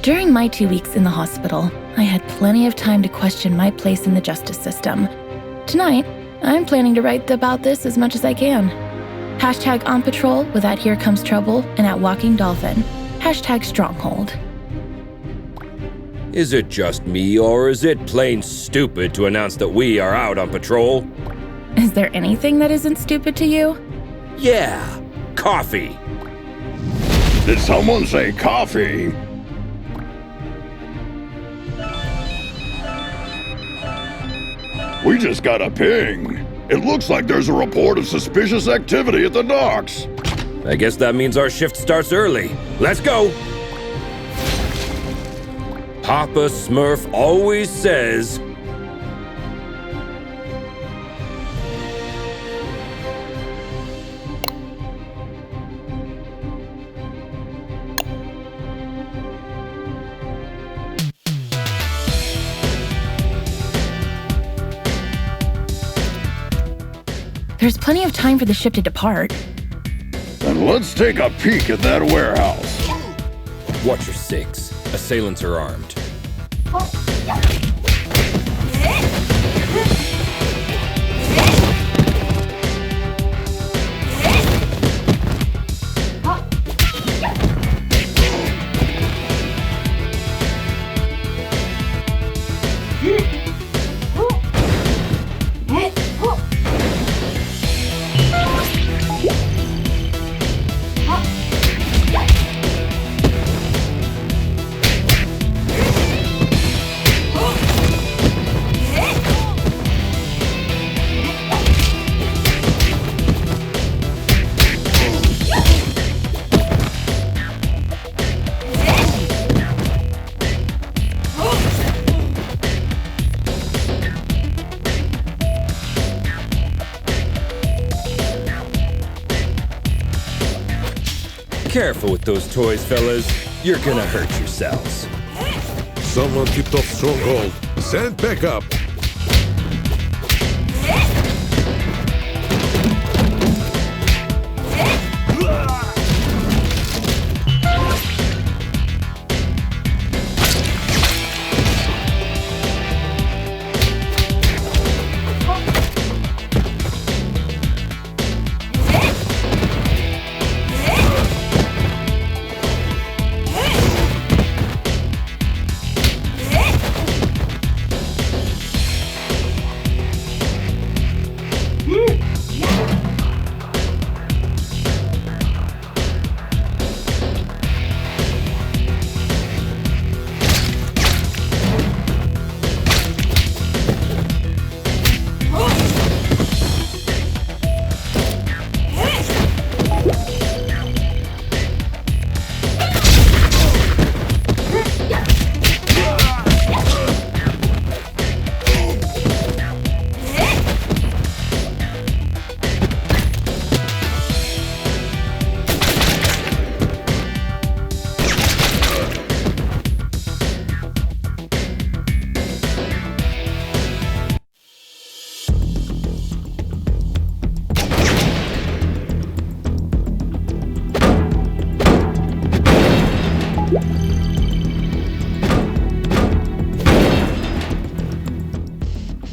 During my 2 weeks in the hospital, I had plenty of time to question my place in the justice system. Tonight, I'm planning to write about this as much as I can. Hashtag on patrol with at Here Comes Trouble and at Walking Dolphin. Hashtag Stronghold. Is it just me, or is it plain stupid to announce that we are out on patrol? Is there anything that isn't stupid to you? Yeah, coffee. Did someone say coffee? We just got a ping. It looks like there's a report of suspicious activity at the docks. I guess that means our shift starts early. Let's go! Papa Smurf always says... There's plenty of time for the ship to depart. Then let's take a peek at that warehouse. Watch your six. Assailants are armed. Careful with those toys, fellas. You're gonna hurt yourselves. Someone tipped off Stronghold. Send backup.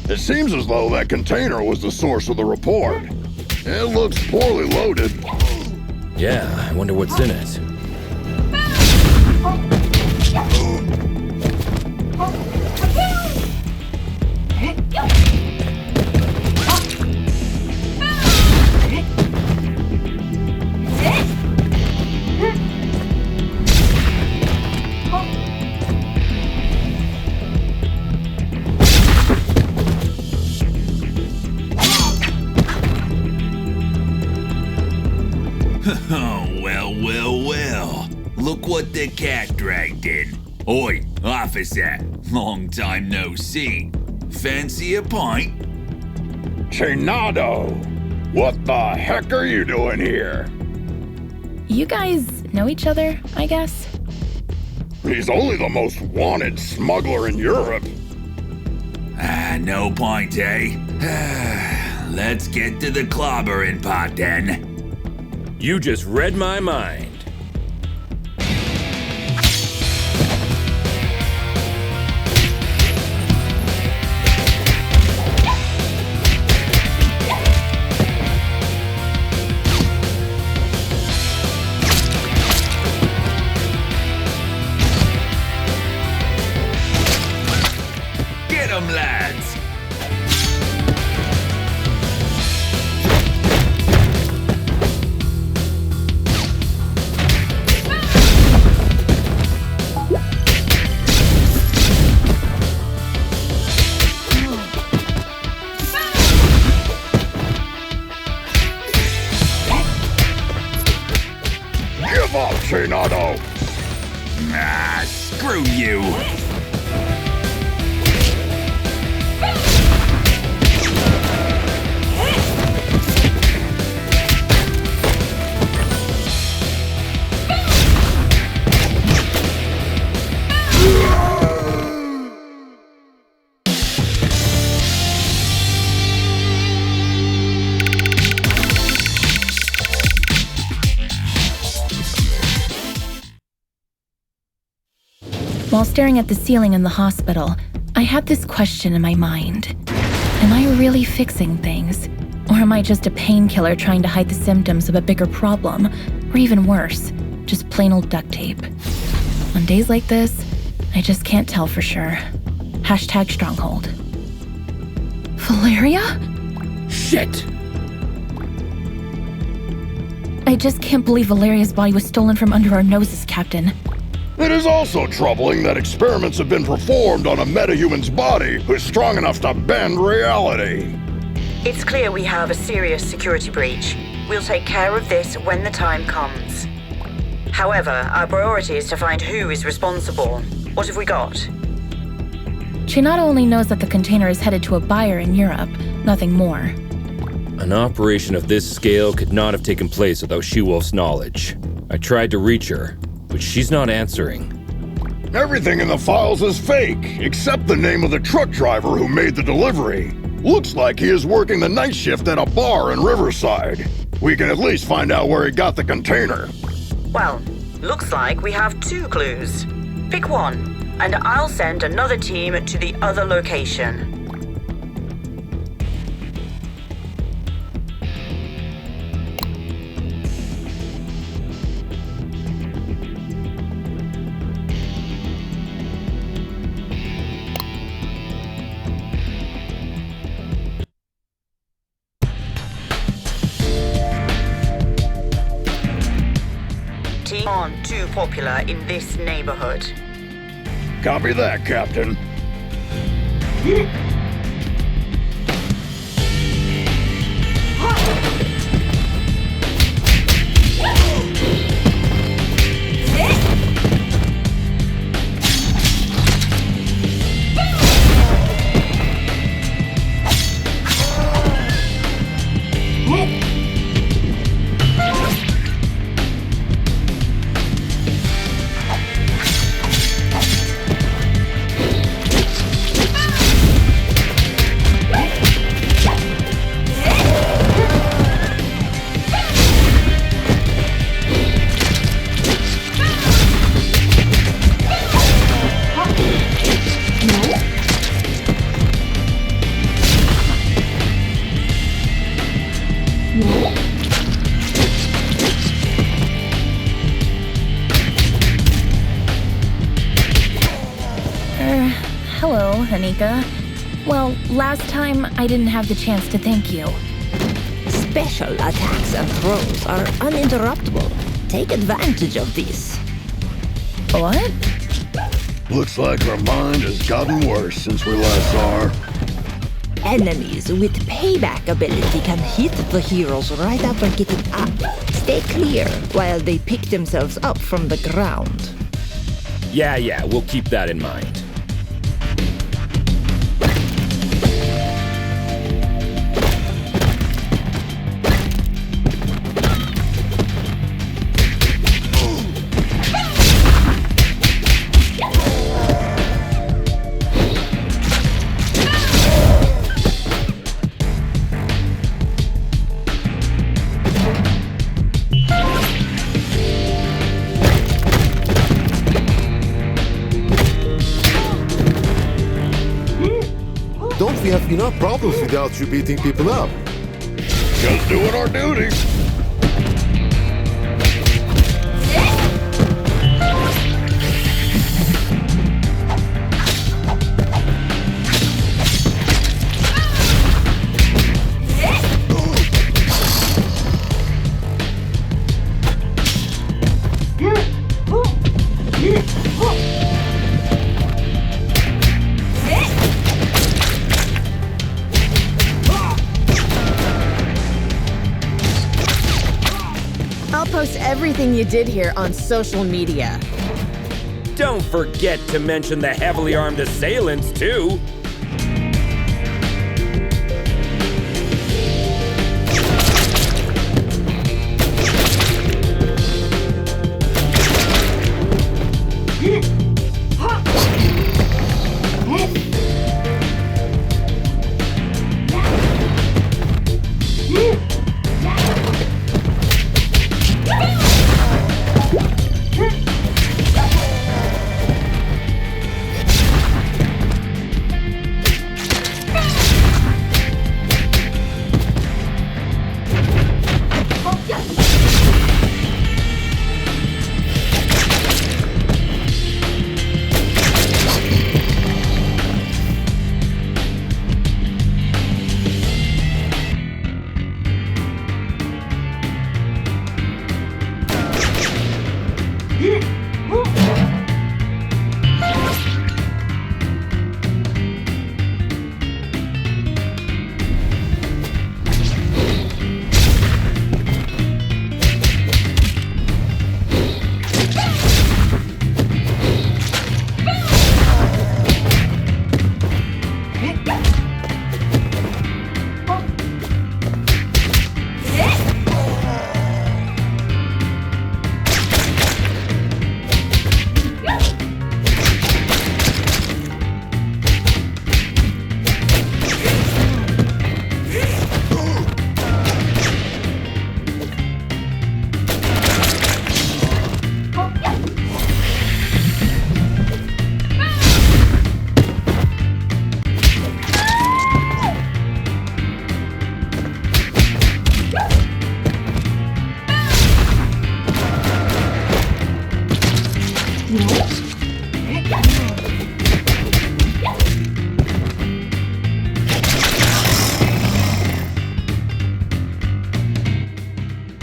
It seems as though that container was the source of the report. It looks poorly loaded. Yeah, I wonder what's in it. Oh, well. Look what the cat dragged in. Oi, officer. Long time no see. Fancy a pint? Chinado! What the heck are you doing here? You guys know each other, I guess? He's only the most wanted smuggler in Europe. No point, eh? Let's get to the clobbering pot then. You just read my mind. Ah, screw you! While staring at the ceiling in the hospital, I had this question in my mind. Am I really fixing things? Or am I just a painkiller trying to hide the symptoms of a bigger problem? Or even worse, just plain old duct tape? On days like this, I just can't tell for sure. Hashtag Stronghold. Valeria? Shit! I just can't believe Valeria's body was stolen from under our noses, Captain. It is also troubling that experiments have been performed on a metahuman's body who's strong enough to bend reality. It's clear we have a serious security breach. We'll take care of this when the time comes. However, our priority is to find who is responsible. What have we got? She not only knows that the container is headed to a buyer in Europe, nothing more. An operation of this scale could not have taken place without She-Wolf's knowledge. I tried to reach her, but she's not answering. Everything in the files is fake, except the name of the truck driver who made the delivery. Looks like he is working the night shift at a bar in Riverside. We can at least find out where he got the container. Well, looks like we have 2 clues. Pick one, and I'll send another team to the other location. Team aren't too popular in this neighborhood. Copy that, Captain. Hello, Anika. Well, last time I didn't have the chance to thank you. Special attacks and throws are uninterruptible. Take advantage of this. What? Looks like her mind has gotten worse since we last saw her. Enemies with payback ability can hit the heroes right after getting up. Stay clear while they pick themselves up from the ground. Yeah, we'll keep that in mind. Don't we have enough problems without you beating people up? Just doing our duty. I'll post everything you did here on social media. Don't forget to mention the heavily armed assailants, too.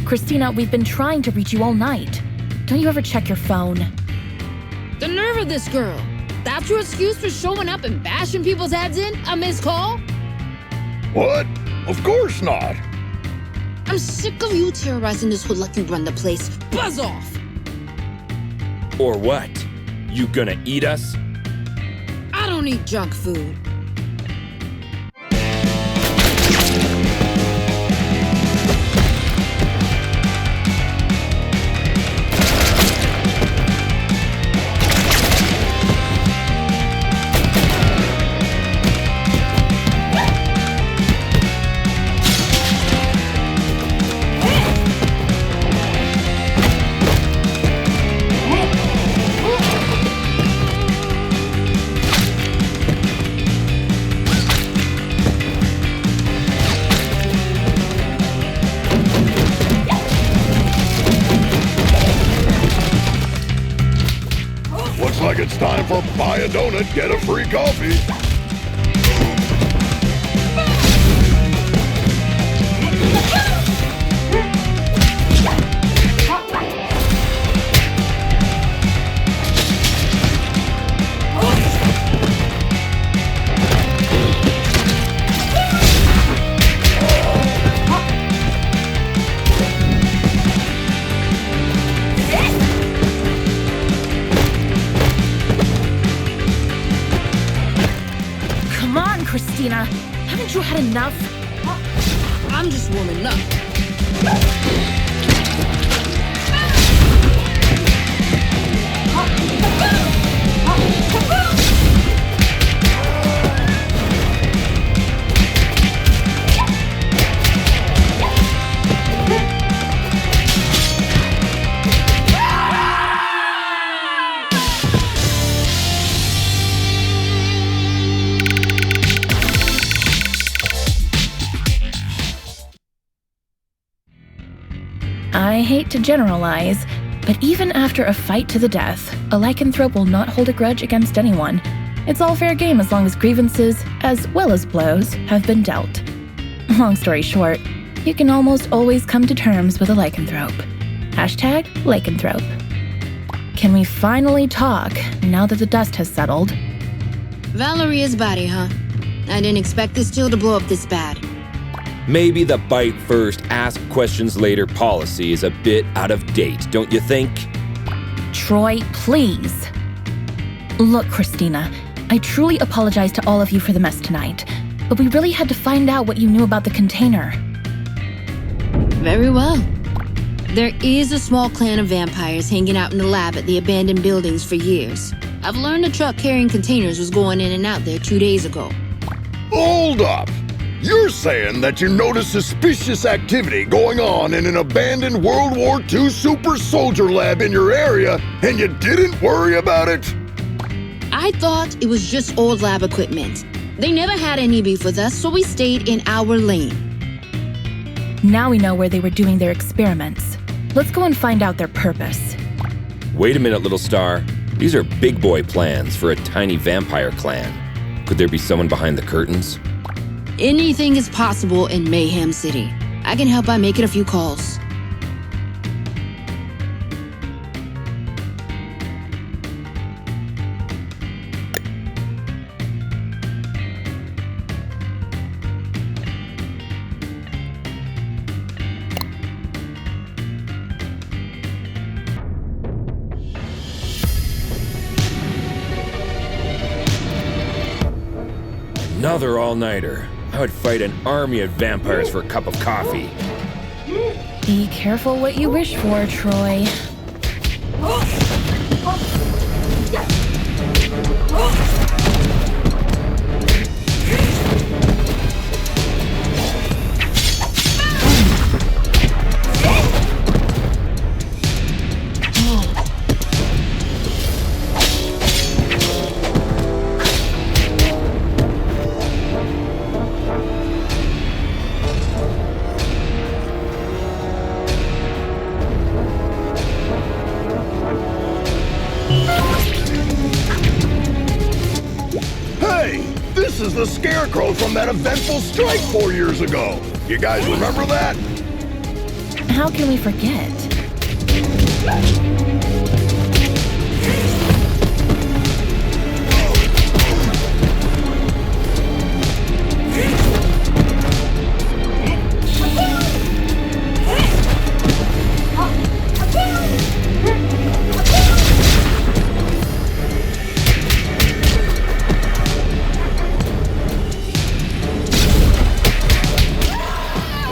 Christina, we've been trying to reach you all night. Don't you ever check your phone? The nerve of this girl. That's your excuse for showing up and bashing people's heads in? A missed call? What? Of course not. I'm sick of you terrorizing this hood like you run the place. Buzz off! Or what? You gonna eat us? I don't eat junk food. Looks like it's time for buy a donut, get a free coffee. Christina, haven't you had enough? I'm just warming up. I hate to generalize, but even after a fight to the death, a lycanthrope will not hold a grudge against anyone. It's all fair game as long as grievances, as well as blows, have been dealt. Long story short, you can almost always come to terms with a lycanthrope. Hashtag lycanthrope. Can we finally talk now that the dust has settled? Valeria's body, huh? I didn't expect this chill to blow up this bad. Maybe the bite first, ask questions later policy is a bit out of date, don't you think? Troy, please. Look, Christina, I truly apologize to all of you for the mess tonight, but we really had to find out what you knew about the container. Very well. There is a small clan of vampires hanging out in the lab at the abandoned buildings for years. I've learned a truck carrying containers was going in and out there 2 days ago. Hold up! You're saying that you noticed suspicious activity going on in an abandoned World War II super soldier lab in your area, and you didn't worry about it? I thought it was just old lab equipment. They never had any beef with us, so we stayed in our lane. Now we know where they were doing their experiments. Let's go and find out their purpose. Wait a minute, little star. These are big boy plans for a tiny vampire clan. Could there be someone behind the curtains? Anything is possible in Mayhem City. I can help by making a few calls. Another all-nighter. I would fight an army of vampires for a cup of coffee. Be careful what you wish for, Troy. This is the Scarecrow from that eventful strike 4 years ago. You guys remember that? How can we forget?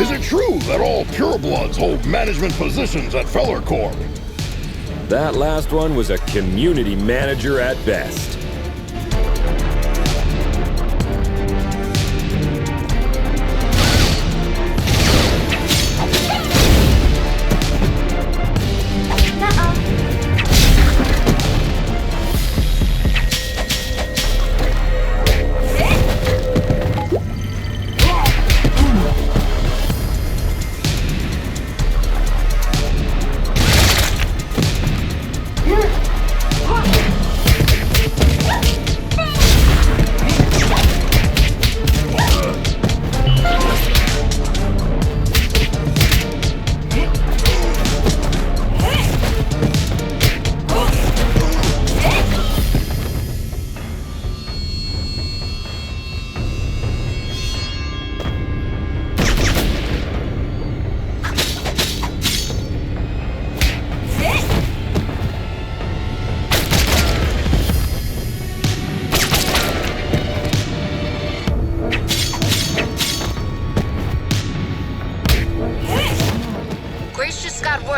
Is it true that all purebloods hold management positions at Feller Corp? That last one was a community manager at best.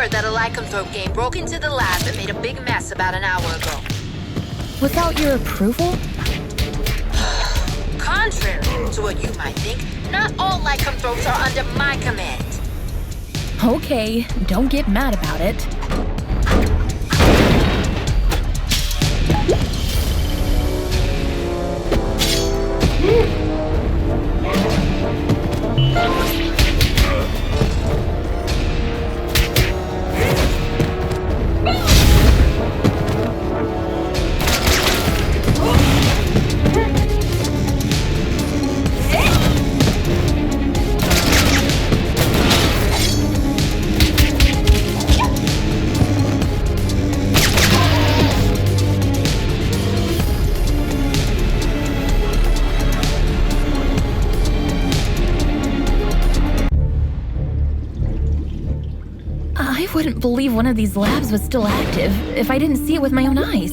That a lycanthrope game broke into the lab and made a big mess about an hour ago. Without your approval? Contrary to what you might think, not all lycanthropes are under my command. Okay, don't get mad about it. I wouldn't believe one of these labs was still active if I didn't see it with my own eyes.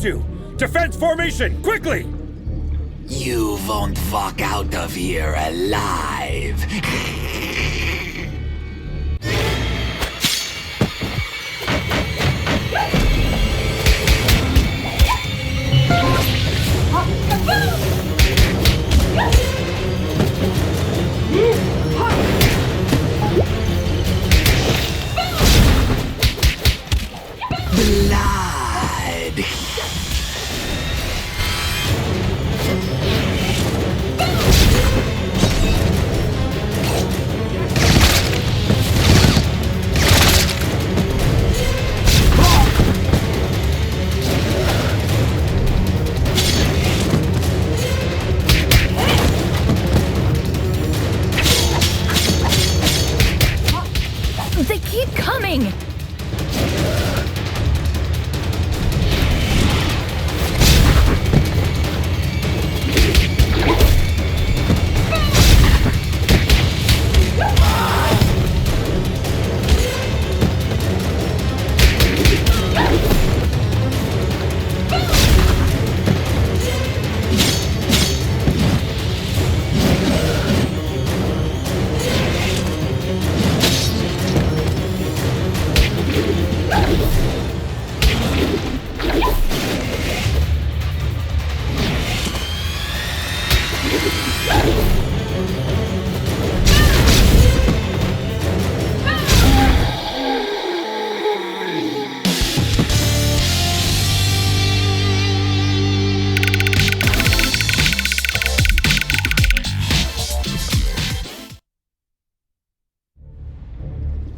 you! Defense formation, quickly! You won't walk out of here alive. Blood. They keep coming!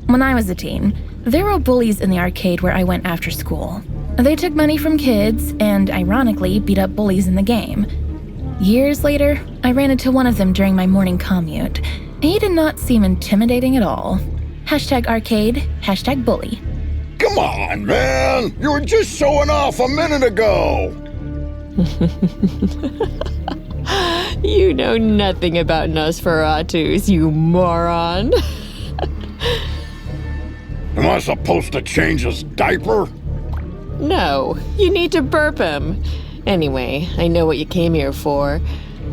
When I was a teen, there were bullies in the arcade where I went after school. They took money from kids and, ironically, beat up bullies in the game. Years later, I ran into one of them during my morning commute. He did not seem intimidating at all. #arcade, #bully. Come on, man! You were just showing off a minute ago! You know nothing about Nosferatus, you moron. Am I supposed to change his diaper? No, you need to burp him. Anyway, I know what you came here for,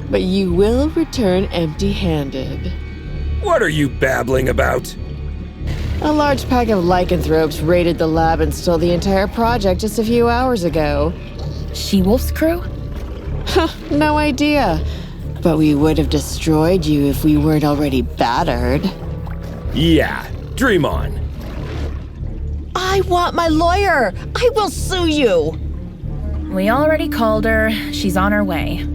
but you will return empty-handed. What are you babbling about? A large pack of lycanthropes raided the lab and stole the entire project just a few hours ago. She-Wolf's crew? No idea. But we would have destroyed you if we weren't already battered. Yeah, dream on. I want my lawyer! I will sue you! We already called her. She's on her way.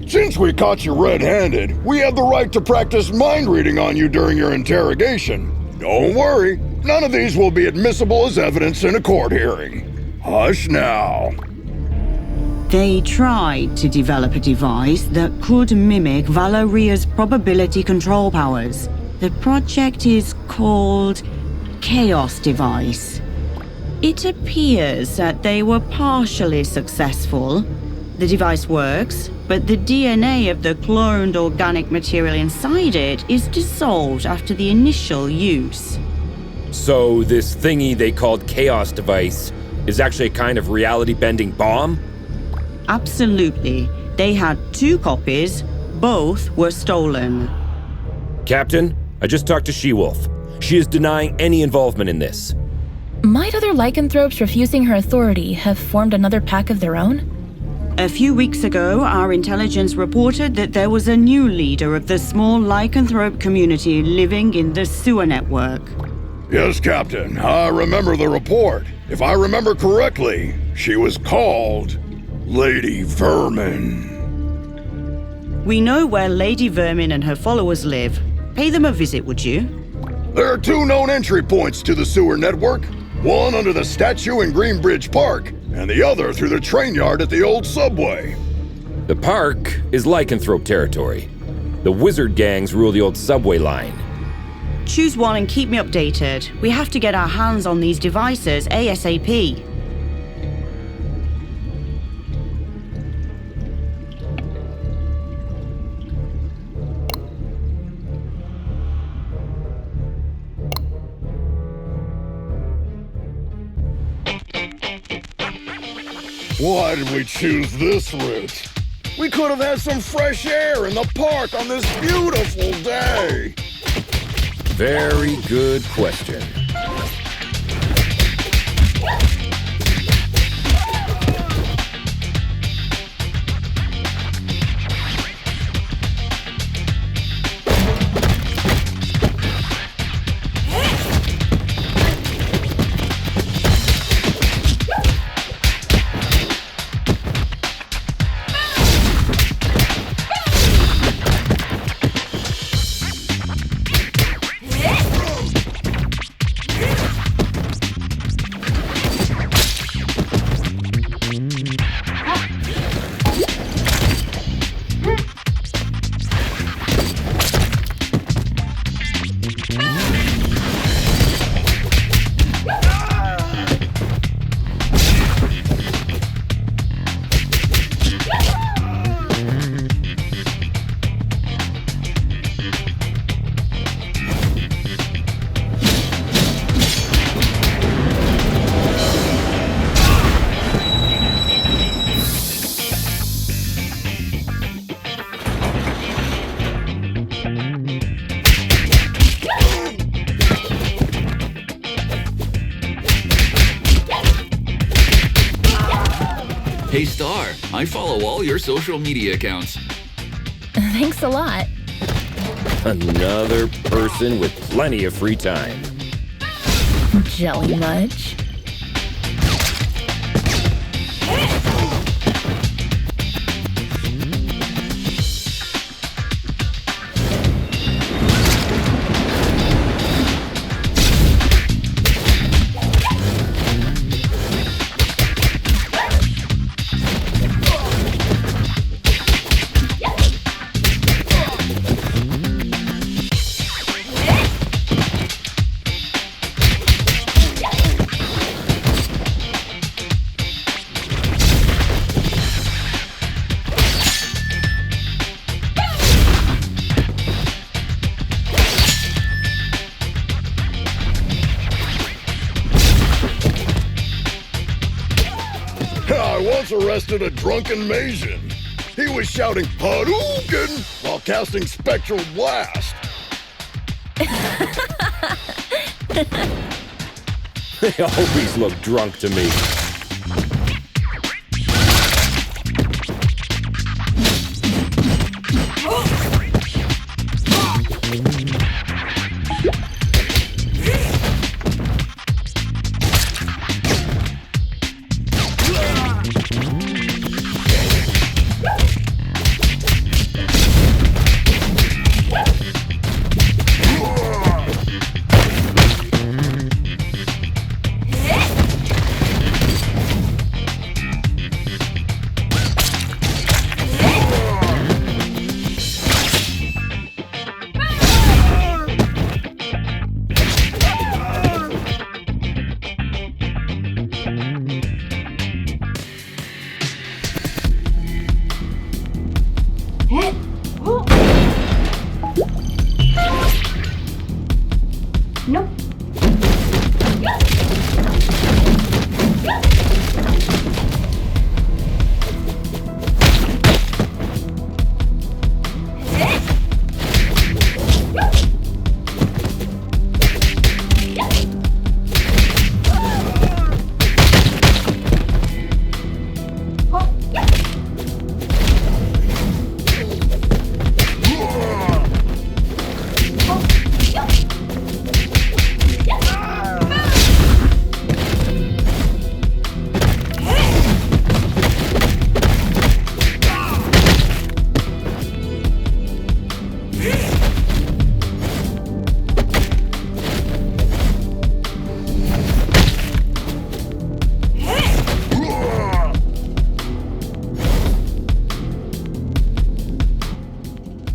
Since we caught you red-handed, we have the right to practice mind reading on you during your interrogation. Don't worry, none of these will be admissible as evidence in a court hearing. Hush now. They tried to develop a device that could mimic Valoria's probability control powers. The project is called Chaos Device. It appears that they were partially successful. The device works, but the DNA of the cloned organic material inside it is dissolved after the initial use. So this thingy they called Chaos Device is actually a kind of reality-bending bomb? Absolutely. They had 2 copies. Both were stolen. Captain, I just talked to She-Wolf. She is denying any involvement in this. Might other lycanthropes refusing her authority have formed another pack of their own? A few weeks ago, our intelligence reported that there was a new leader of the small lycanthrope community living in the sewer network. Yes, Captain, I remember the report. If I remember correctly, she was called Lady Vermin. We know where Lady Vermin and her followers live. Pay them a visit, would you? There are 2 known entry points to the sewer network. One under the statue in Greenbridge Park, and the other through the train yard at the old subway. The park is lycanthrope territory. The wizard gangs rule the old subway line. Choose one and keep me updated. We have to get our hands on these devices ASAP. Why did we choose this route? We could have had some fresh air in the park on this beautiful day. Very good question. Hey Star, I follow all your social media accounts. Thanks a lot. Another person with plenty of free time. Jelly much? I once arrested a drunken Maysian. He was shouting Hadouken while casting Spectral Blast. They always look drunk to me.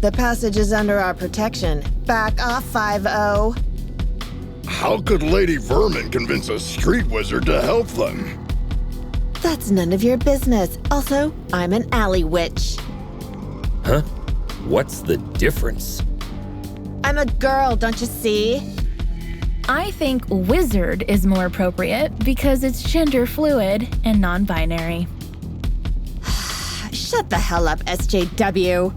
The passage is under our protection. Back off, 5-0. How could Lady Vermin convince a street wizard to help them? That's none of your business. Also, I'm an alley witch. Huh? What's the difference? I'm a girl, don't you see? I think wizard is more appropriate because it's gender fluid and non-binary. Shut the hell up, SJW.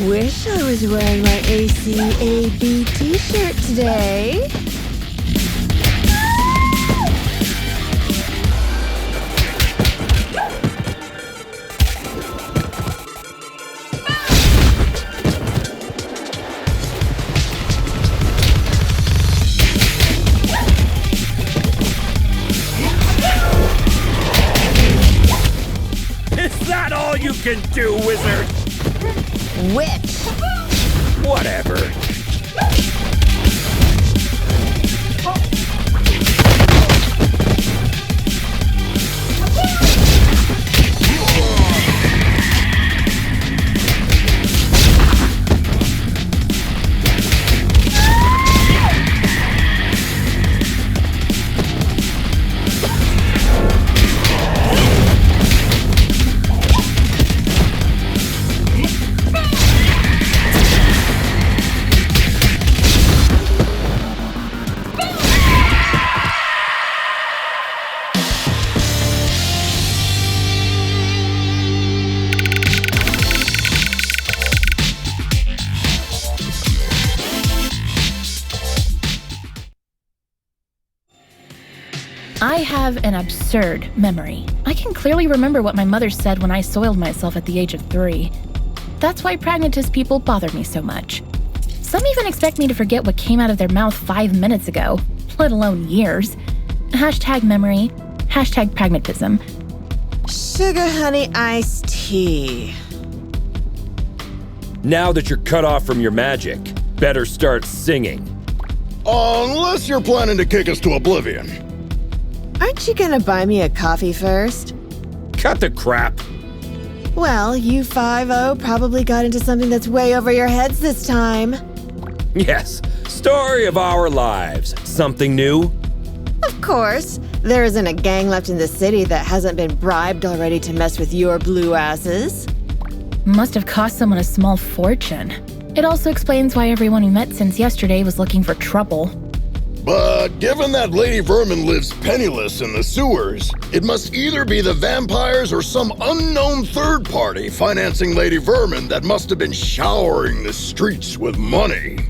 Wish I was wearing my ACAB t-shirt today. Is that all you can do, wizard? Witch! Whatever. I have an absurd memory. I can clearly remember what my mother said when I soiled myself at the age of 3. That's why pragmatist people bother me so much. Some even expect me to forget what came out of their mouth 5 minutes ago, let alone years. #memory, #pragmatism. Sugar honey iced tea. Now that you're cut off from your magic, better start singing. Unless you're planning to kick us to oblivion. Aren't you gonna buy me a coffee first? Cut the crap. Well, you 5-0 probably got into something that's way over your heads this time. Yes, story of our lives. Something new? Of course. There isn't a gang left in the city that hasn't been bribed already to mess with your blue asses. Must have cost someone a small fortune. It also explains why everyone we met since yesterday was looking for trouble. But given that Lady Vermin lives penniless in the sewers, it must either be the vampires or some unknown third party financing Lady Vermin that must have been showering the streets with money.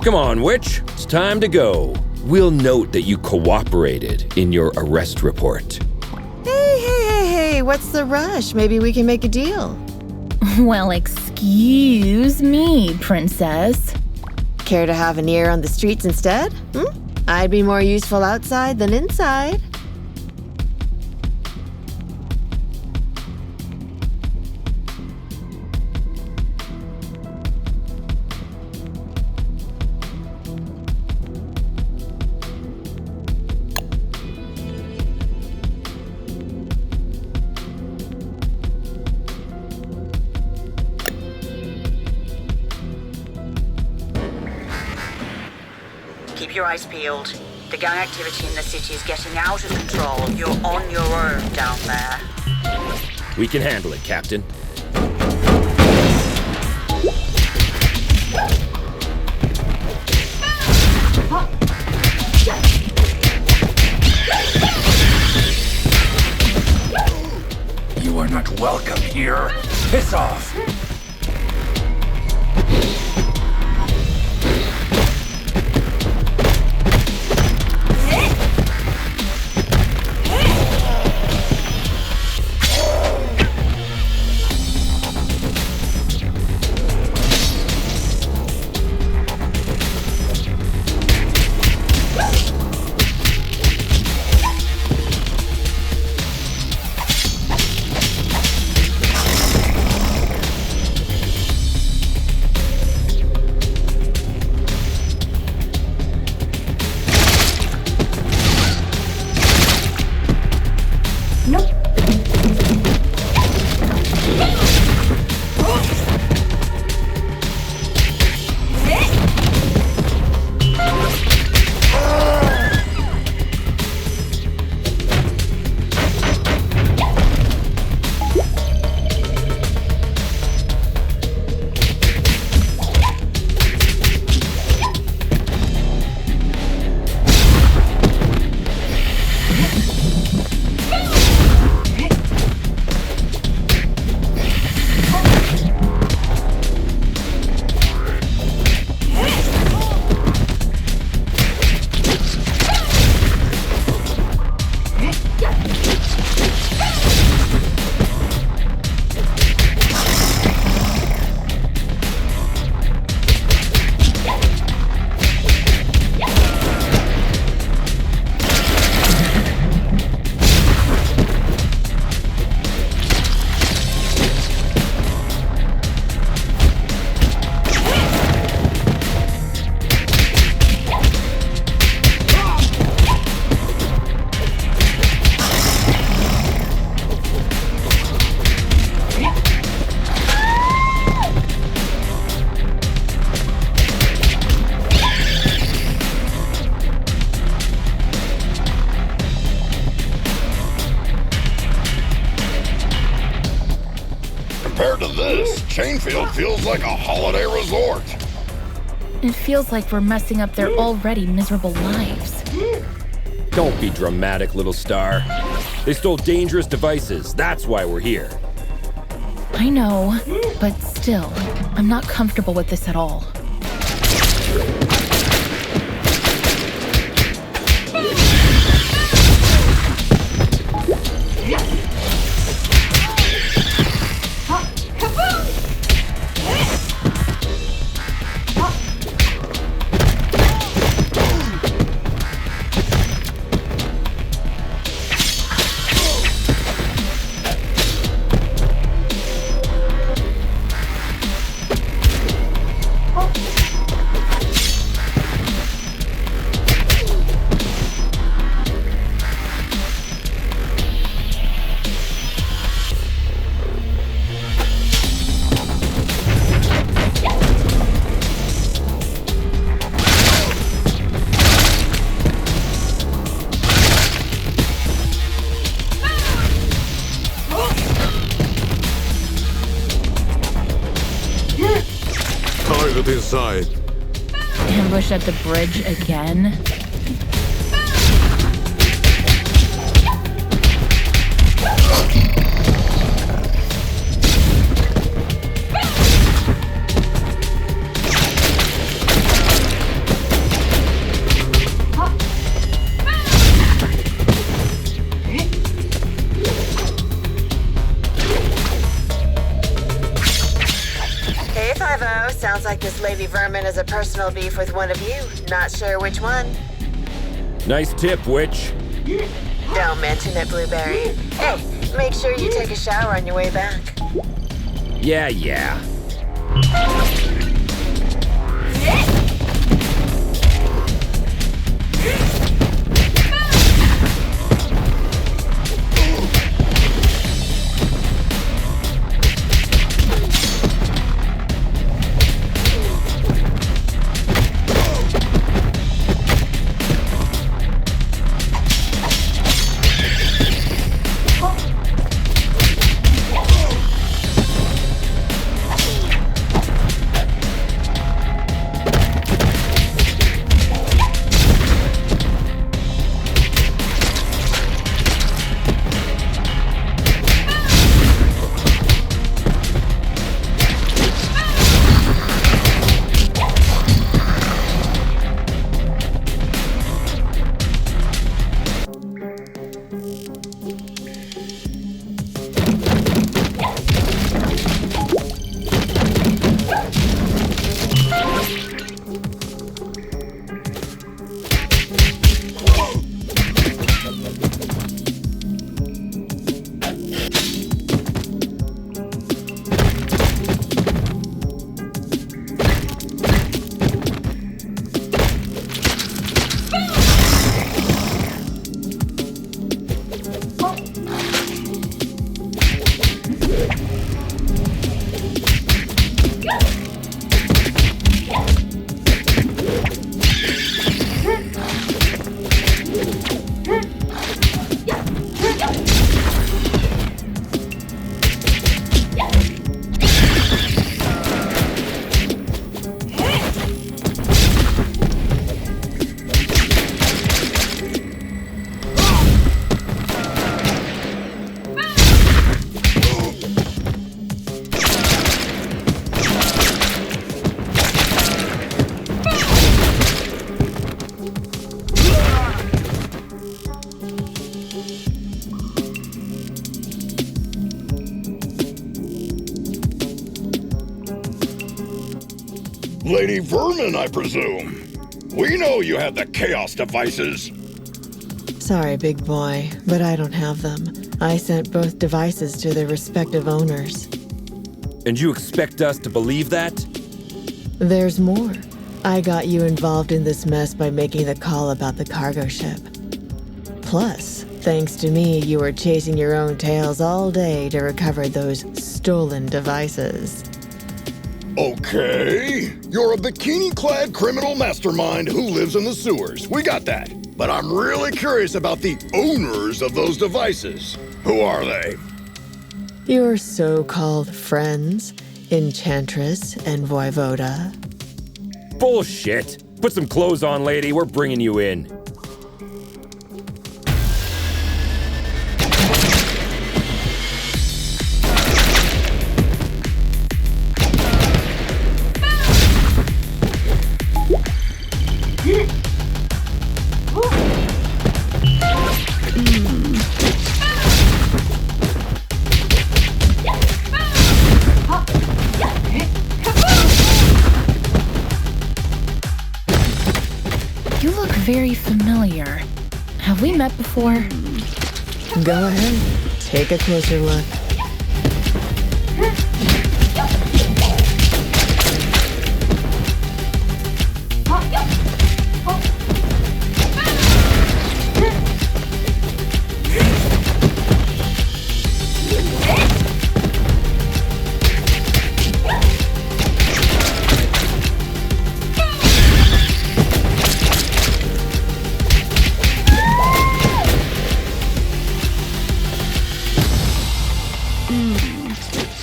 Come on, witch. It's time to go. We'll note that you cooperated in your arrest report. Hey, what's the rush? Maybe we can make a deal. Well, excuse me, princess. Care to have an ear on the streets instead? I'd be more useful outside than inside. Keep your eyes peeled. The gang activity in the city is getting out of control. You're on your own down there. We can handle it, Captain. You are not welcome here. Piss off. Compared to this, Chainfield feels like a holiday resort. It feels like we're messing up their already miserable lives. Don't be dramatic, little star. They stole dangerous devices. That's why we're here. I know, but still, I'm not comfortable with this at all. Target inside. Ambush at the bridge again? Sounds like this Lady Vermin has a personal beef with one of you. Not sure which one. Nice tip, witch. Don't mention it, Blueberry. Hey, make sure you take a shower on your way back. Yeah. Lady Vermin, I presume. We know you had the Chaos devices. Sorry, big boy, but I don't have them. I sent both devices to their respective owners. And you expect us to believe that? There's more. I got you involved in this mess by making the call about the cargo ship. Plus, thanks to me, you were chasing your own tails all day to recover those stolen devices. Okay. You're a bikini-clad criminal mastermind who lives in the sewers. We got that. But I'm really curious about the owners of those devices. Who are they? Your so-called friends, Enchantress and Voivoda. Bullshit! Put some clothes on, lady. We're bringing you in. You look very familiar. Have we met before? Go ahead, take a closer look.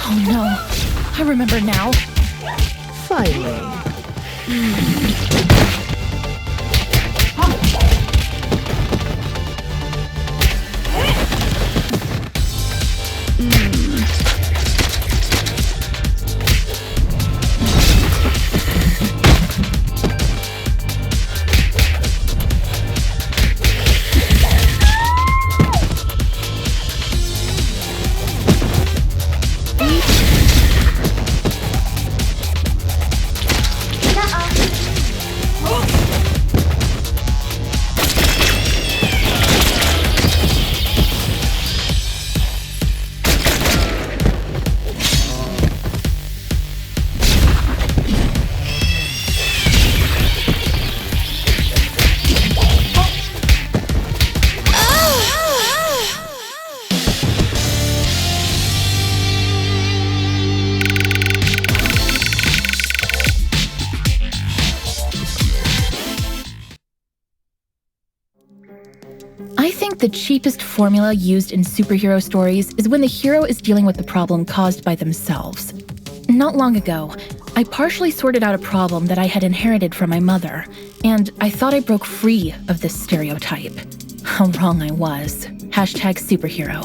Oh no, I remember now. Finally. I think the cheapest formula used in superhero stories is when the hero is dealing with the problem caused by themselves. Not long ago, I partially sorted out a problem that I had inherited from my mother, and I thought I broke free of this stereotype. How wrong I was. #superhero.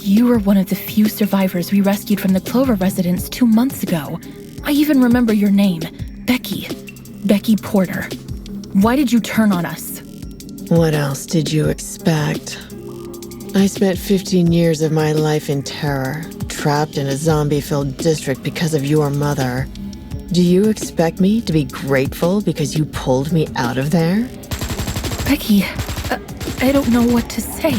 You were one of the few survivors we rescued from the Clover residence 2 months ago. I even remember your name, Becky. Becky Porter. Why did you turn on us? What else did you expect? I spent 15 years of my life in terror, trapped in a zombie-filled district because of your mother. Do you expect me to be grateful because you pulled me out of there? Becky, I don't know what to say.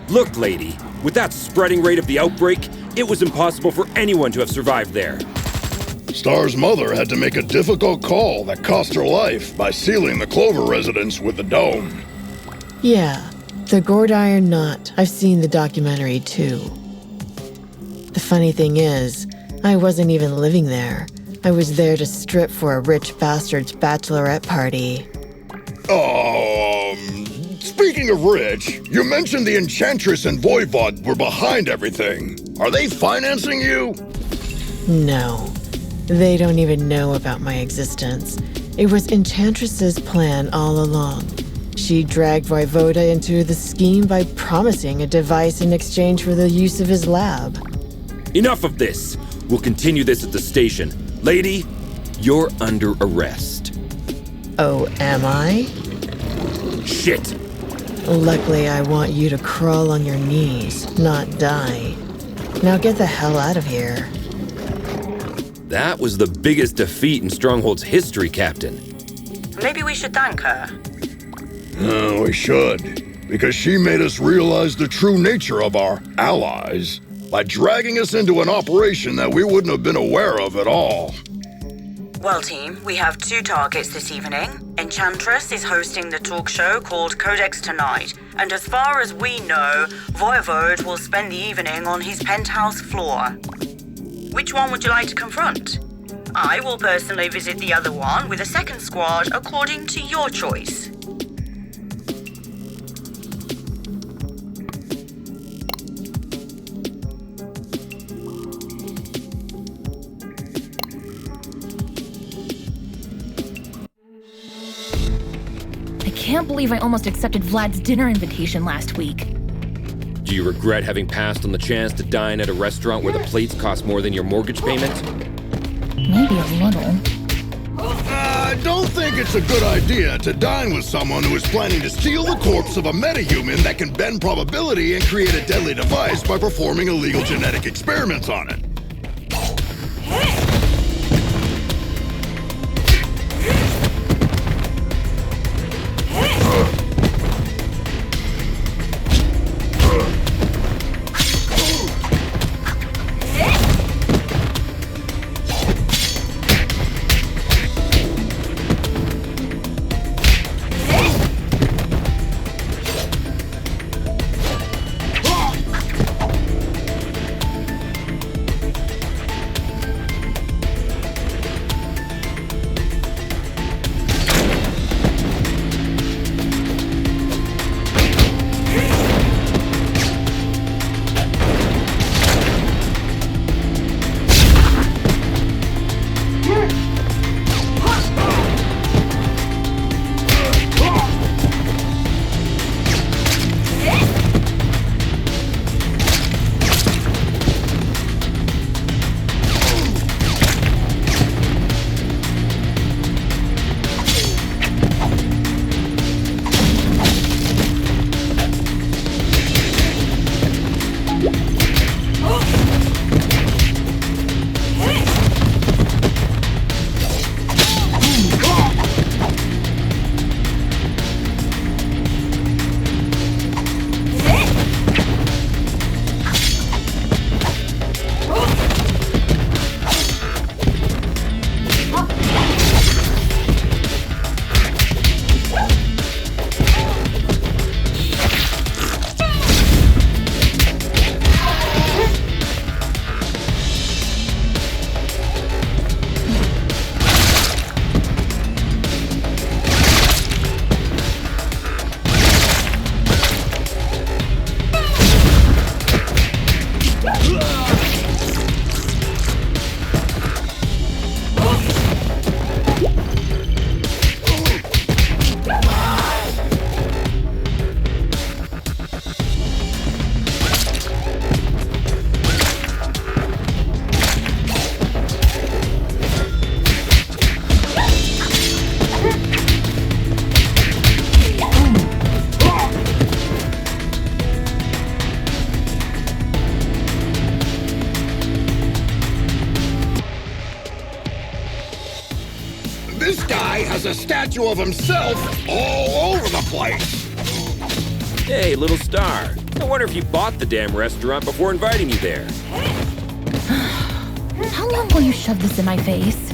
Look, lady, with that spreading rate of the outbreak, it was impossible for anyone to have survived there. Star's mother had to make a difficult call that cost her life by sealing the Clover residence with the dome. Yeah, the Gordiron Knot. I've seen the documentary too. The funny thing is, I wasn't even living there. I was there to strip for a rich bastard's bachelorette party. Speaking of rich, you mentioned the Enchantress and Voivod were behind everything. Are they financing you? No. They don't even know about my existence. It was Enchantress's plan all along. She dragged Voivoda into the scheme by promising a device in exchange for the use of his lab. Enough of this. We'll continue this at the station. Lady, you're under arrest. Oh, am I? Shit. Luckily, I want you to crawl on your knees, not die. Now get the hell out of here. That was the biggest defeat in Stronghold's history, Captain. Maybe we should thank her. We should, because she made us realize the true nature of our allies by dragging us into an operation that we wouldn't have been aware of at all. Well, team, we have 2 targets this evening. Enchantress is hosting the talk show called Codex Tonight, and as far as we know, Voivod will spend the evening on his penthouse floor. Which one would you like to confront? I will personally visit the other one with a second squad according to your choice. can't believe I almost accepted Vlad's dinner invitation last week. Do you regret having passed on the chance to dine at a restaurant where the plates cost more than your mortgage payment? Maybe a little. I don't think it's a good idea to dine with someone who is planning to steal the corpse of a metahuman that can bend probability and create a deadly device by performing illegal genetic experiments on it. This guy has a statue of himself all over the place. Hey, little star. I wonder if you bought the damn restaurant before inviting me there. How long will you shove this in my face?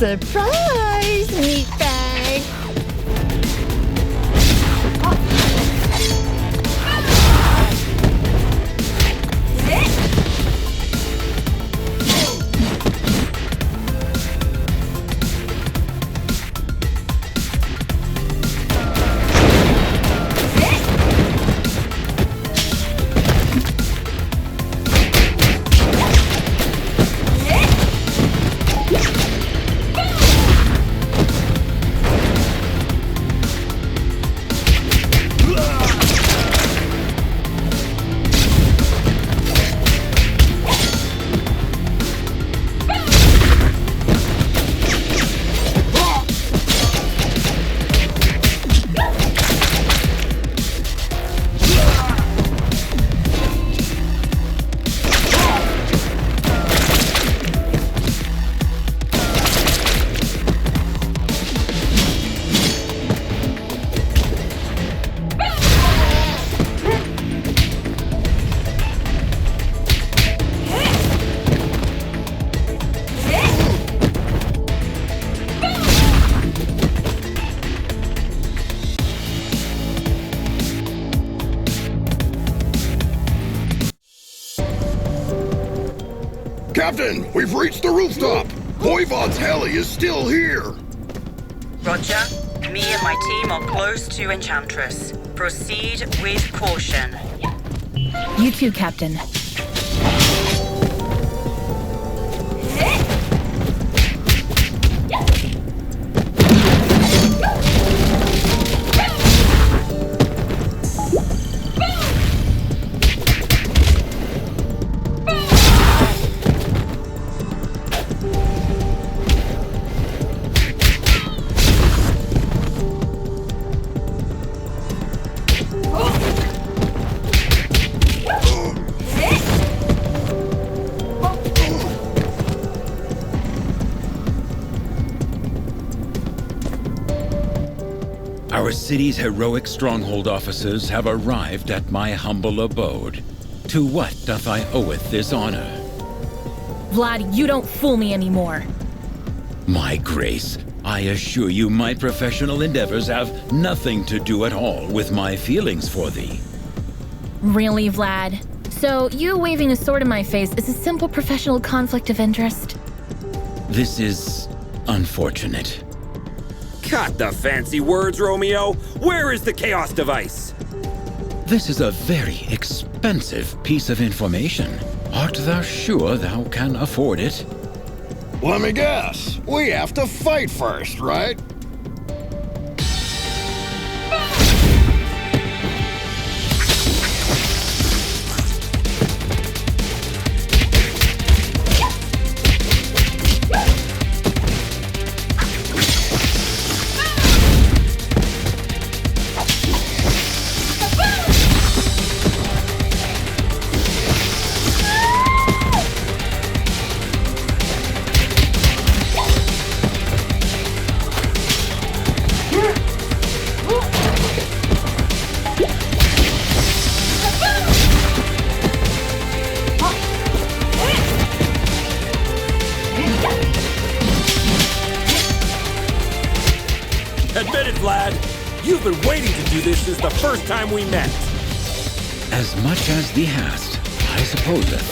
Surprise, meatbag! Captain, we've reached the rooftop. Voivod's heli is still here. Roger. Me and my team are close to Enchantress. Proceed with caution. You too, Captain. Our city's heroic stronghold officers have arrived at my humble abode. To what doth I oweth this honor? Vlad, you don't fool me anymore. My grace, I assure you my professional endeavors have nothing to do at all with my feelings for thee. Really, Vlad? So you waving a sword in my face is a simple professional conflict of interest? This is unfortunate. Cut the fancy words, Romeo! Where is the Chaos device? This is a very expensive piece of information. Art thou sure thou can afford it? Let me guess. We have to fight first, right? Admit it, Vlad. You've been waiting to do this since the first time we met. As much as thee hast, I supposeth.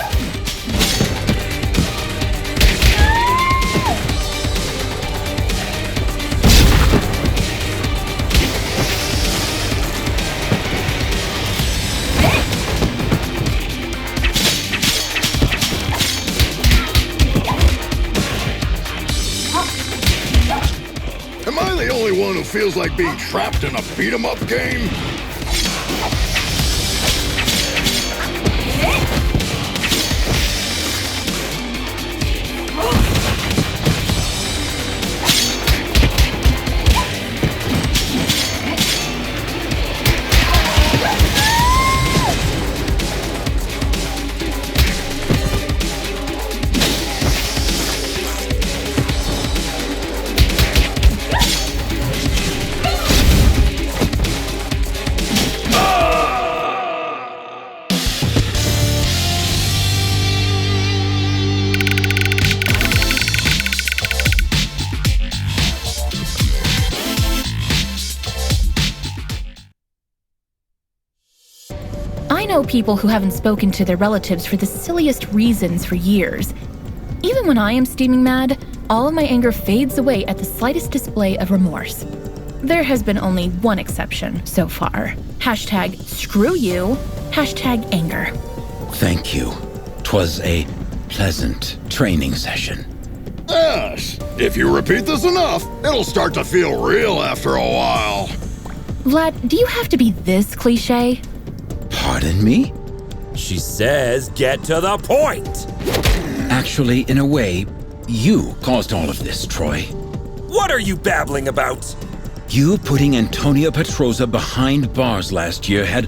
Am I the only one who feels like being trapped in a beat-em-up game? I know people who haven't spoken to their relatives for the silliest reasons for years. Even when I am steaming mad, all of my anger fades away at the slightest display of remorse. There has been only one exception so far. Hashtag screw you, hashtag anger. Thank you. 'Twas a pleasant training session. Yes. If you repeat this enough, it'll start to feel real after a while. Vlad, do you have to be this cliche? Pardon me? She says get to the point! Actually, in a way, you caused all of this, Troy. What are you babbling about? You putting Antonia Petroza behind bars last year had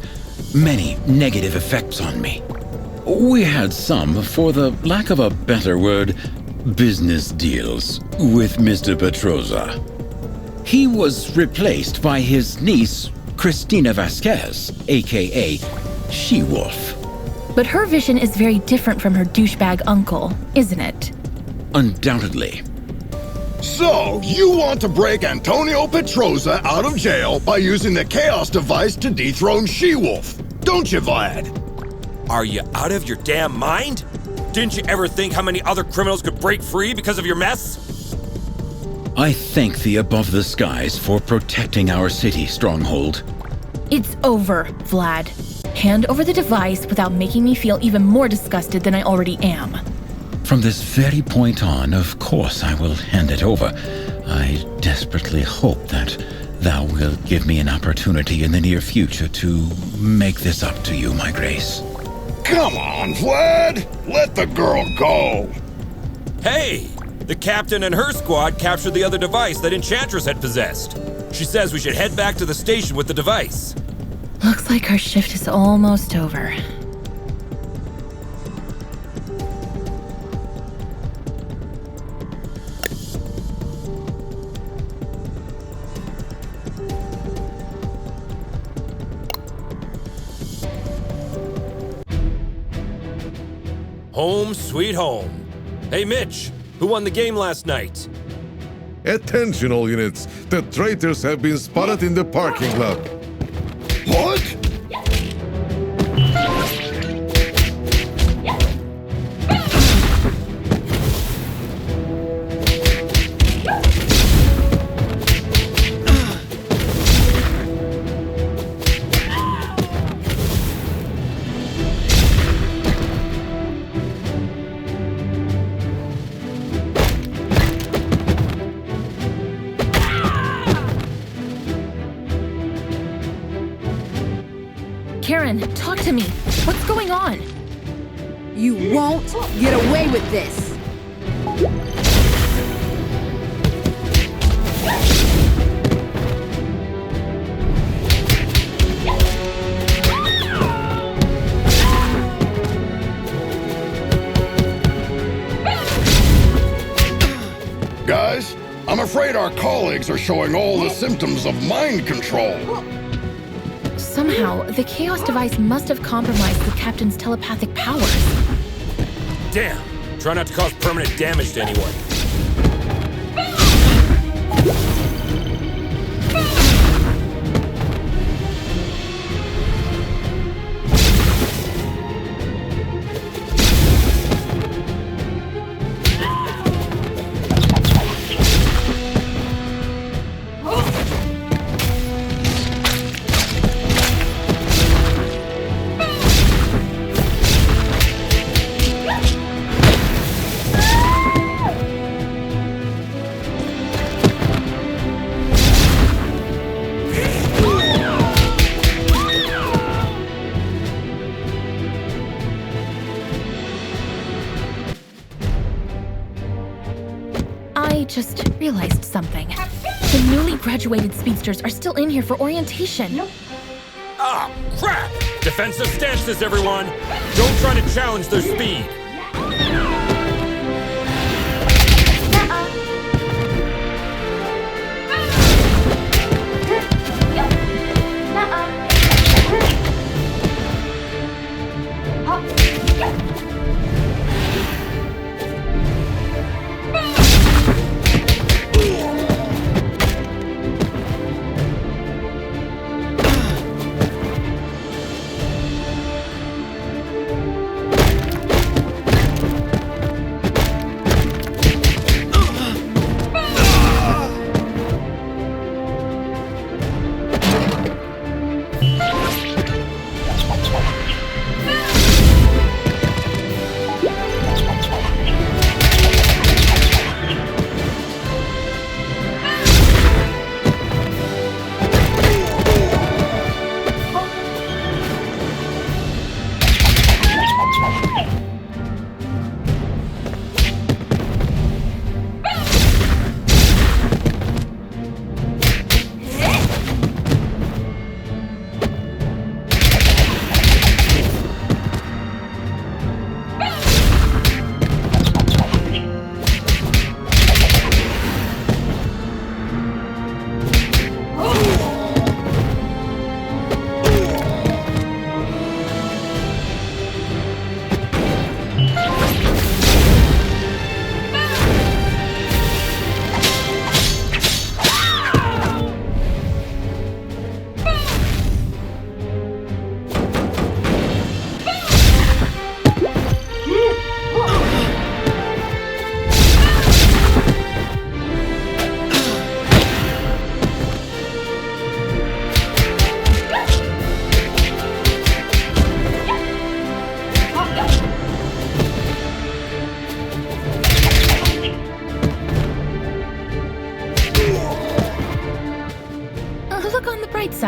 many negative effects on me. We had some, for the lack of a better word, business deals with Mr. Petroza. He was replaced by his niece, Cristina Vasquez, aka She-Wolf. But her vision is very different from her douchebag uncle, isn't it? Undoubtedly. So, you want to break Antonio Petroza out of jail by using the Chaos device to dethrone She-Wolf, don't you, Vlad? Are you out of your damn mind? Didn't you ever think how many other criminals could break free because of your mess? I thank thee above the skies for protecting our city, Stronghold. It's over, Vlad. Hand over the device without making me feel even more disgusted than I already am. From this very point on, of course I will hand it over. I desperately hope that thou wilt give me an opportunity in the near future to make this up to you, my grace. Come on, Vlad! Let the girl go! Hey! The captain and her squad captured the other device that Enchantress had possessed. She says we should head back to the station with the device. Looks like our shift is almost over. Home sweet home. Hey, Mitch, who won the game last night? Attention all units. The traitors have been spotted in the parking lot. What? Karen, talk to me. What's going on? You won't get away with this. Guys, I'm afraid our colleagues are showing all the symptoms of mind control. Somehow, the Chaos device must have compromised the Captain's telepathic powers. Damn! Try not to cause permanent damage to anyone. I just realized something. The newly graduated speedsters are still in here for orientation. Ah, crap! Defensive stances, everyone! Don't try to challenge their speed!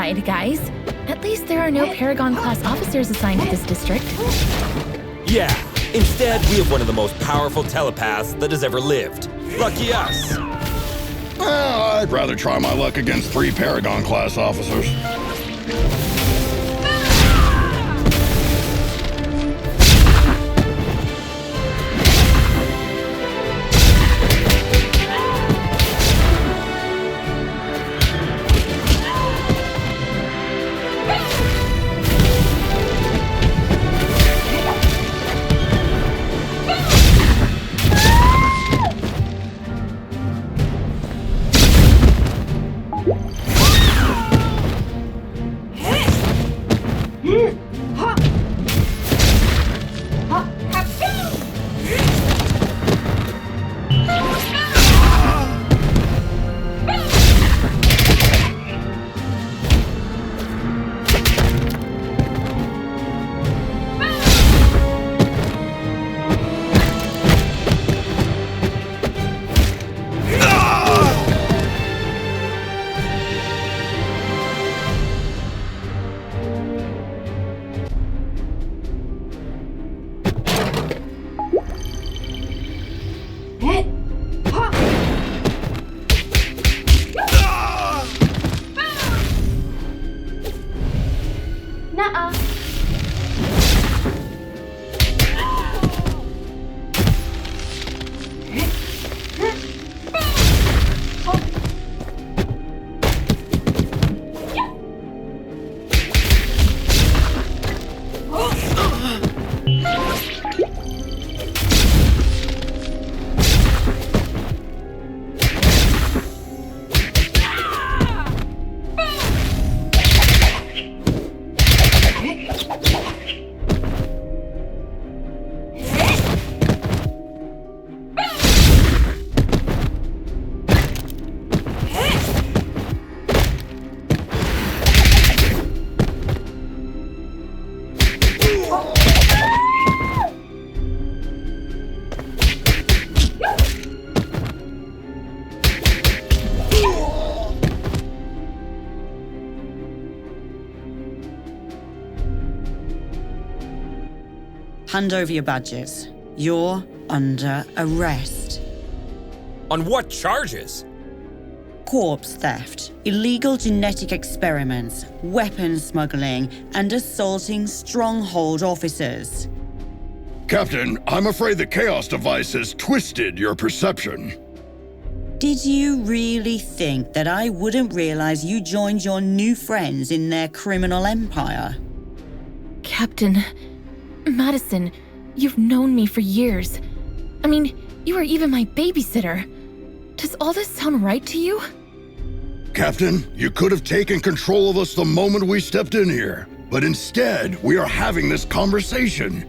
side, guys. At least there are no Paragon-class officers assigned to this district. Yeah, instead we have one of the most powerful telepaths that has ever lived. Lucky us. I'd rather try my luck against 3 Paragon-class officers. Hand over your badges. You're under arrest. On what charges? Corpse theft, illegal genetic experiments, weapons smuggling, and assaulting Stronghold officers. Captain, I'm afraid the Chaos device has twisted your perception. Did you really think that I wouldn't realize you joined your new friends in their criminal empire? Captain, Madison, you've known me for years. I mean, you were even my babysitter. Does all this sound right to you? Captain, you could have taken control of us the moment we stepped in here. But instead, we are having this conversation.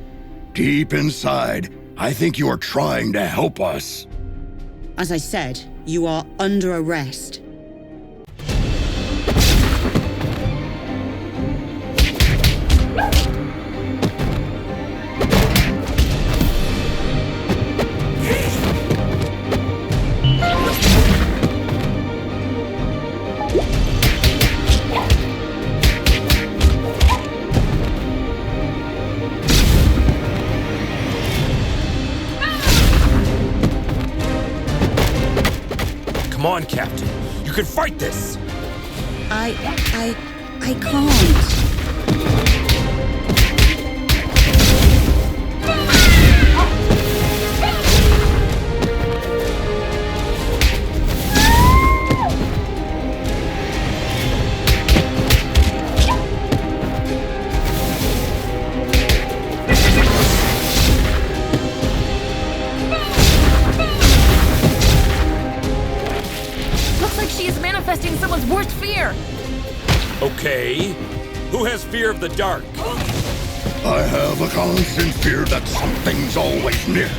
Deep inside, I think you are trying to help us. As I said, you are under arrest. Come on, Captain. You can fight this! I can't. Someone's worst fear. Okay. Who has fear of the dark? I have a constant fear that something's always near.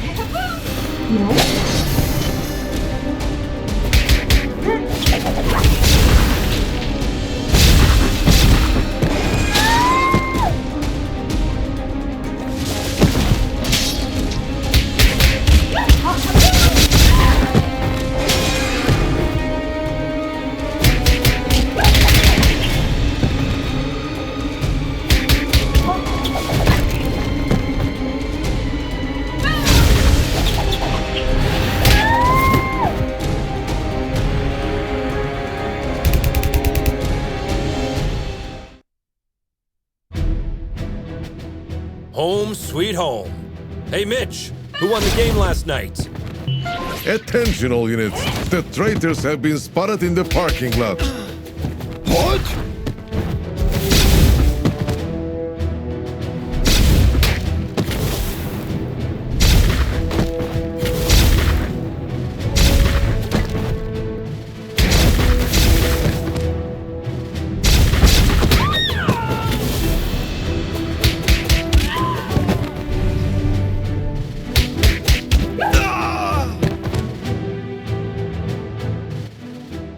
sweet home. Hey, Mitch, who won the game last night? Attention all units. The traitors have been spotted in the parking lot. What?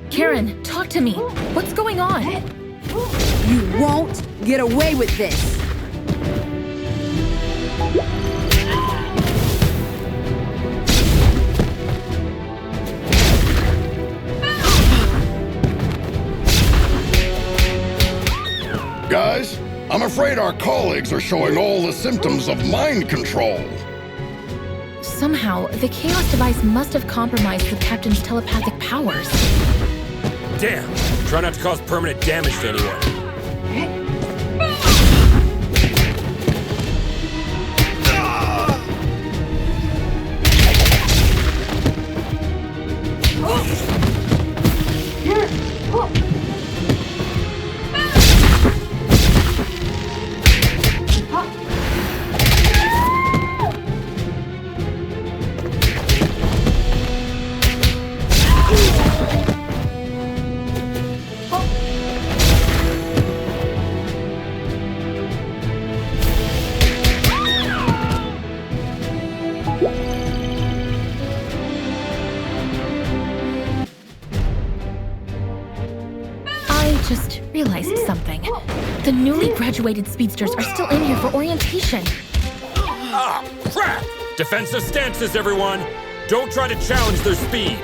Karen, talk to me. What's going on? You won't get away with this! Guys, I'm afraid our colleagues are showing all the symptoms of mind control. Somehow, the Chaos device must have compromised the Captain's telepathic powers. Damn, try not to cause permanent damage to anyone. Just realized something. The newly graduated speedsters are still in here for orientation. Ah, crap! Defensive stances, everyone! Don't try to challenge their speed!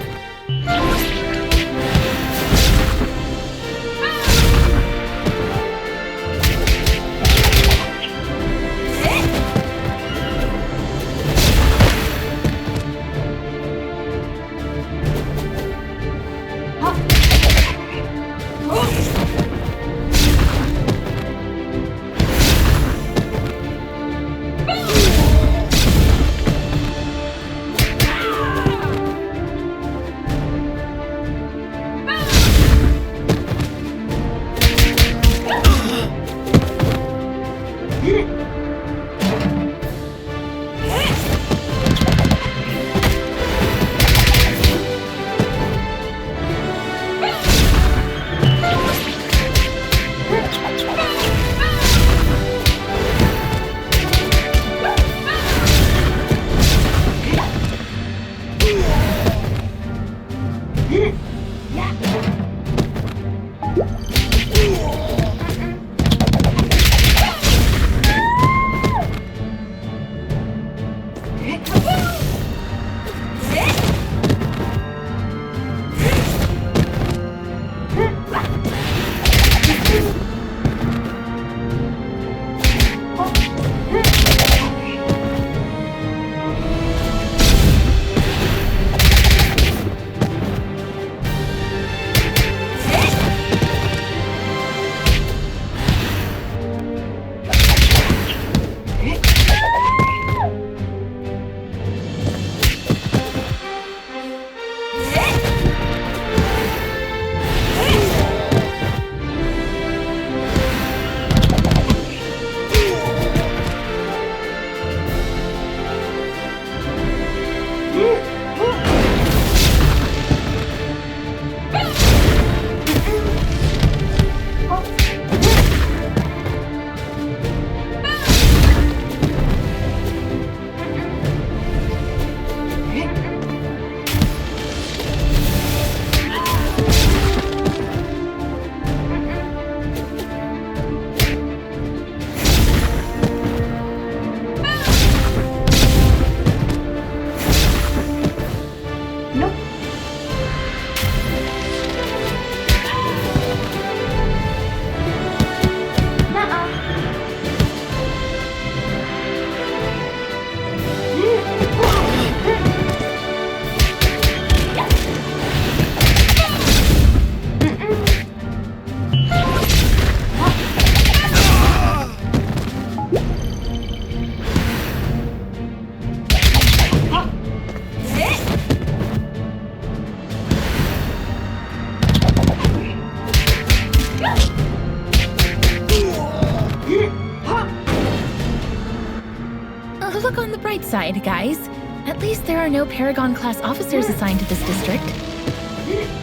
side, guys. At least there are no Paragon-class officers assigned to this district.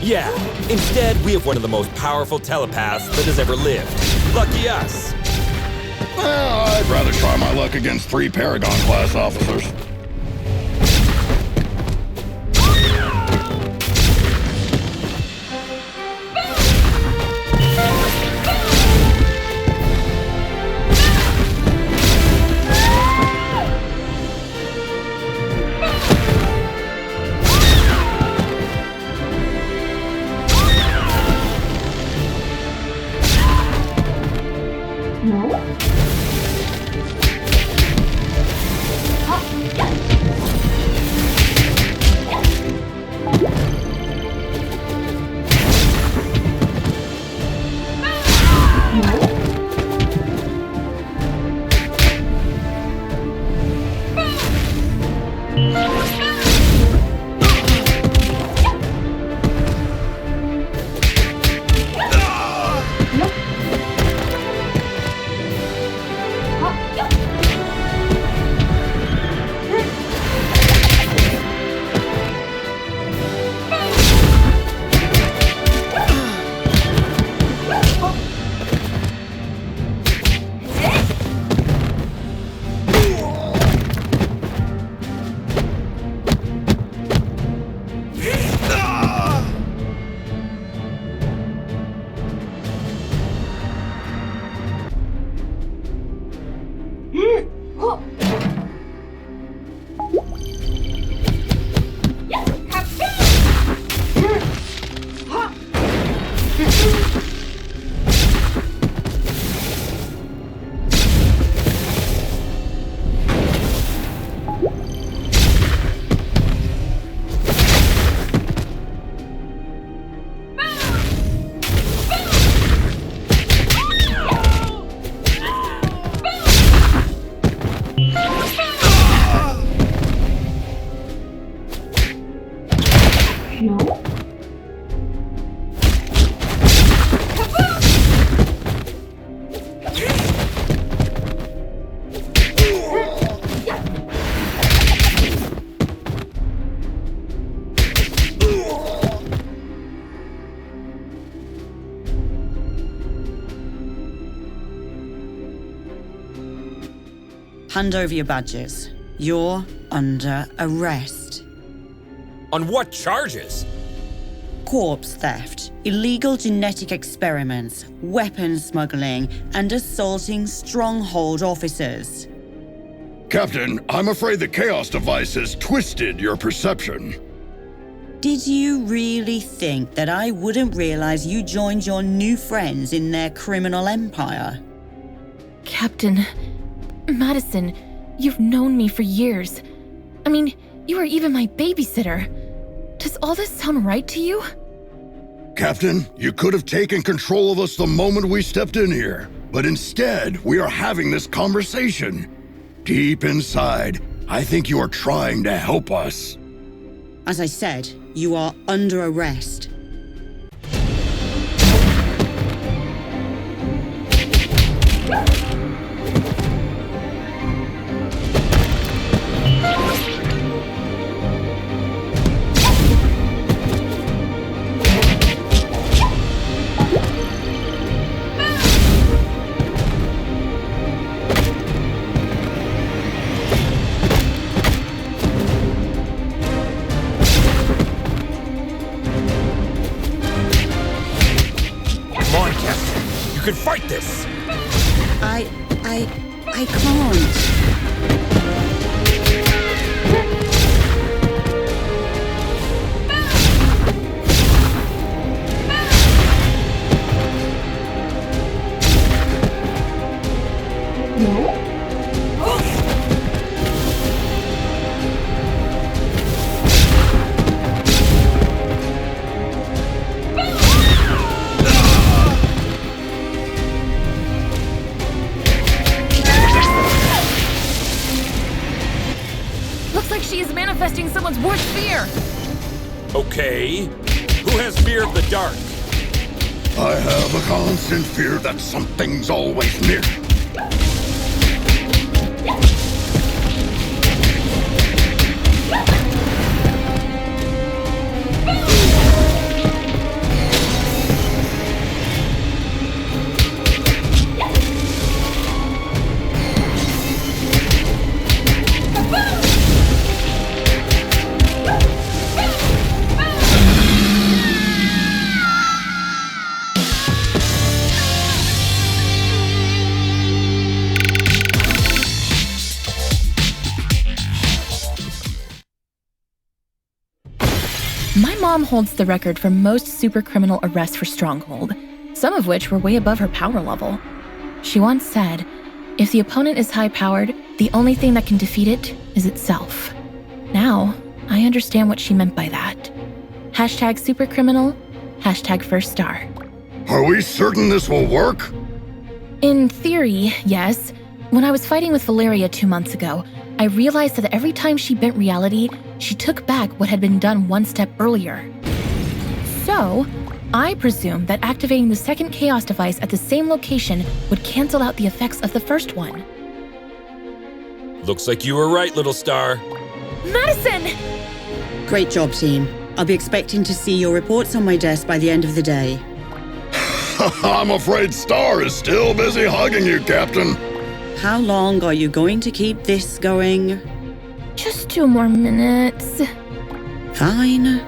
Yeah, instead we have one of the most powerful telepaths that has ever lived. Lucky us. Well, I'd rather try my luck against 3 Paragon-class officers. Hand over your badges. You're under arrest. On what charges? Corpse theft, illegal genetic experiments, weapons smuggling, and assaulting Stronghold officers. Captain, I'm afraid the Chaos device has twisted your perception. Did you really think that I wouldn't realize you joined your new friends in their criminal empire? Captain, Madison, you've known me for years. I mean, you were even my babysitter. Does all this sound right to you? Captain, you could have taken control of us the moment we stepped in here. But instead, we are having this conversation. Deep inside, I think you are trying to help us. As I said, you are under arrest. You can fight this! I can't. She is manifesting someone's worst fear. Okay. Who has fear of the dark? I have a constant fear that something's always near. My mom holds the record for most supercriminal arrests for Stronghold, some of which were way above her power level. She once said, if the opponent is high-powered, the only thing that can defeat it is itself. Now, I understand what she meant by that. Hashtag supercriminal, hashtag first star. Are we certain this will work? In theory, yes. When I was fighting with Valeria 2 months ago, I realized that every time she bent reality, she took back what had been done one step earlier. So, I presume that activating the second Chaos device at the same location would cancel out the effects of the first one. Looks like you were right, little star. Madison! Great job, team. I'll be expecting to see your reports on my desk by the end of the day. I'm afraid Star is still busy hugging you, Captain. How long are you going to keep this going? Just 2 more minutes. Fine.